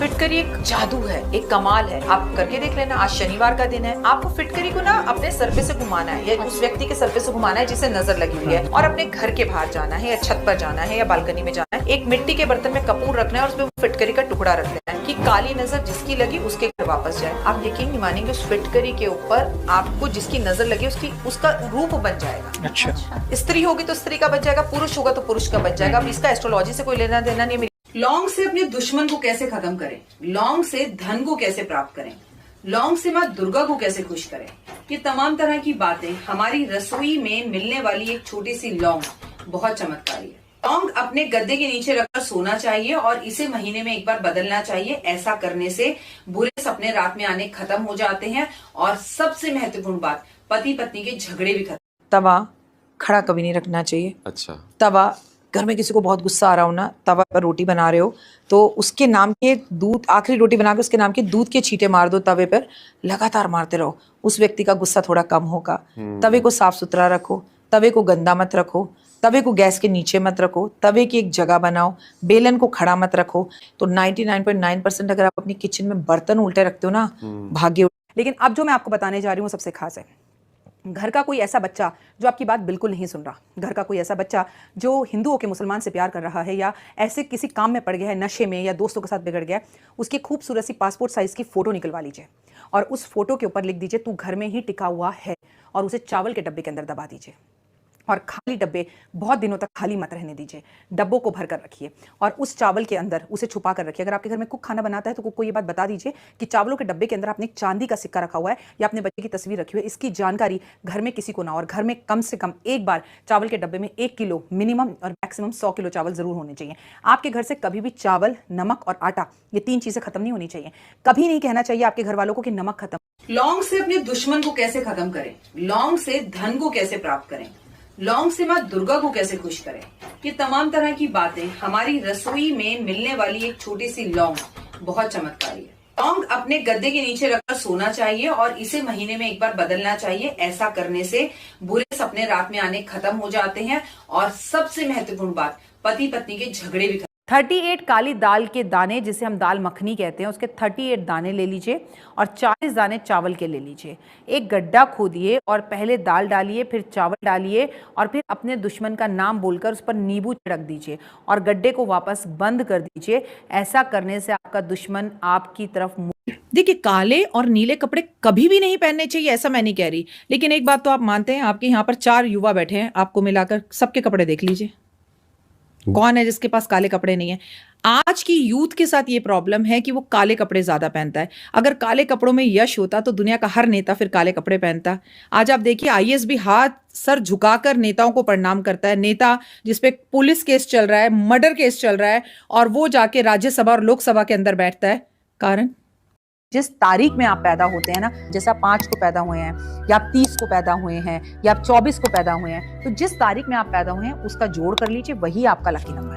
फिटकरी एक जादू है, एक कमाल है। आप करके देख लेना। आज शनिवार का दिन है, आपको फिटकरी को ना अपने सर पे से घुमाना है या उस व्यक्ति के सर पे से घुमाना है जिसे नजर लगी हुई है, और अपने घर के बाहर जाना है या छत पर जाना है या बालकनी में जाना है। एक मिट्टी के बर्तन में कपूर रखना है और उसमें फिटकरी का टुकड़ा रख देना है कि काली नजर जिसकी लगी उसके घर वापस जाए। आप यकीन नहीं मानेंगे, उस फिटकरी के ऊपर आपको जिसकी नजर लगी उसका रूप बन जाएगा। अच्छा, स्त्री होगी तो स्त्री का बन जाएगा, पुरुष होगा तो पुरुष का बन जाएगा। अब इसका एस्ट्रोलॉजी से कोई लेना देना नहीं। लौंग से अपने दुश्मन को कैसे खत्म करें, लौंग से धन को कैसे प्राप्त करें, लौंग से माँ दुर्गा को कैसे खुश करें, ये तमाम तरह की बातें हमारी रसोई में मिलने वाली एक छोटी सी लौंग बहुत चमत्कारी है। लौंग अपने गद्दे के नीचे रखकर सोना चाहिए और इसे महीने में एक बार बदलना चाहिए। ऐसा करने से बुरे सपने रात में आने खत्म हो जाते हैं और सबसे महत्वपूर्ण बात, पति पत्नी के झगड़े भी खत्म। तवा खड़ा कभी नहीं रखना चाहिए। अच्छा, तवा, घर में किसी को बहुत गुस्सा आ रहा हो ना, तवा पर रोटी बना रहे हो तो उसके नाम के दूध, आखिरी रोटी बना के उसके नाम के दूध के छींटे मार दो तवे पर, लगातार मारते रहो। उस व्यक्ति का गुस्सा थोड़ा कम होगा। तवे को साफ सुथरा रखो, तवे को गंदा मत रखो, तवे को गैस के नीचे मत रखो, तवे की एक जगह बनाओ, बेलन को खड़ा मत रखो। तो 99.9% अगर आप अपनी किचन में बर्तन उल्टे रखते हो ना, भाग्य। लेकिन अब जो मैं आपको बताने जा रही हूँ सबसे खास है। घर का कोई ऐसा बच्चा जो आपकी बात बिल्कुल नहीं सुन रहा, घर का कोई ऐसा बच्चा जो हिंदुओं के मुसलमान से प्यार कर रहा है या ऐसे किसी काम में पड़ गया है, नशे में या दोस्तों के साथ बिगड़ गया है, उसकी खूबसूरत सी पासपोर्ट साइज की फोटो निकलवा लीजिए और उस फोटो के ऊपर लिख दीजिए तू घर में ही टिका हुआ है, और उसे चावल के डब्बे के अंदर दबा दीजिए। और खाली डब्बे बहुत दिनों तक खाली मत रहने दीजिए, डब्बों को भर कर रखिए और उस चावल के अंदर उसे छुपा कर रखिए। अगर आपके घर में कुक खाना बनाता है तो कुक को ये बात बता दीजिए कि चावलों के डब्बे के अंदर आपने एक चांदी का सिक्का रखा हुआ है या अपने बच्चे की तस्वीर रखी हुई है। इसकी जानकारी घर में किसी को ना हो, और घर में कम से कम एक बार चावल के डब्बे में 1 किलो मिनिमम और मैक्सिमम 100 किलो चावल जरूर होने चाहिए। आपके घर से कभी भी चावल, नमक और आटा, ये 3 चीजें खत्म नहीं होनी चाहिए। कभी नहीं कहना चाहिए आपके घर वालों को कि नमक खत्म। लौंग से अपने दुश्मन को कैसे खत्म करें, लौंग से धन को कैसे प्राप्त करें, लौंग से माँ दुर्गा को कैसे खुश करें, ये तमाम तरह की बातें हमारी रसोई में मिलने वाली एक छोटी सी लौंग बहुत चमत्कारी है। लौंग अपने गद्दे के नीचे रखकर सोना चाहिए और इसे महीने में एक बार बदलना चाहिए। ऐसा करने से बुरे सपने रात में आने खत्म हो जाते हैं और सबसे महत्वपूर्ण बात, पति पत्नी के झगड़े भी। 38 काली दाल के दाने, जिसे हम दाल मखनी कहते हैं, उसके 38 दाने ले लीजिए और 40 दाने चावल के ले लीजिए। एक गड्ढा खोदिए और पहले दाल डालिए, फिर चावल डालिए और फिर अपने दुश्मन का नाम बोलकर उस पर नींबू छिड़क दीजिए और गड्ढे को वापस बंद कर दीजिए। ऐसा करने से आपका दुश्मन आपकी तरफ। देखिए, काले और नीले कपड़े कभी भी नहीं पहनने चाहिए, ऐसा मैं नहीं कह रही, लेकिन एक बात तो आप मानते हैं, आपके यहाँ पर 4 युवा बैठे हैं, आपको मिलाकर सबके कपड़े देख लीजिए, कौन है जिसके पास काले कपड़े नहीं है। आज की यूथ के साथ ये प्रॉब्लम है कि वो काले कपड़े ज्यादा पहनता है। अगर काले कपड़ों में यश होता तो दुनिया का हर नेता फिर काले कपड़े पहनता। आज आप देखिए, आईएएस भी हाथ सर झुकाकर नेताओं को प्रणाम करता है। नेता जिसपे पुलिस केस चल रहा है, मर्डर केस चल रहा है, और वो जाके राज्यसभा और लोकसभा के अंदर बैठता है। कारण, जिस तारीख में आप पैदा होते हैं ना, जैसे आप 5 को पैदा हुए हैं या आप 30 को पैदा हुए हैं या आप 24 को पैदा हुए हैं, तो जिस तारीख में आप पैदा हुए हैं उसका जोड़ कर लीजिए, वही आपका लकी नंबर है।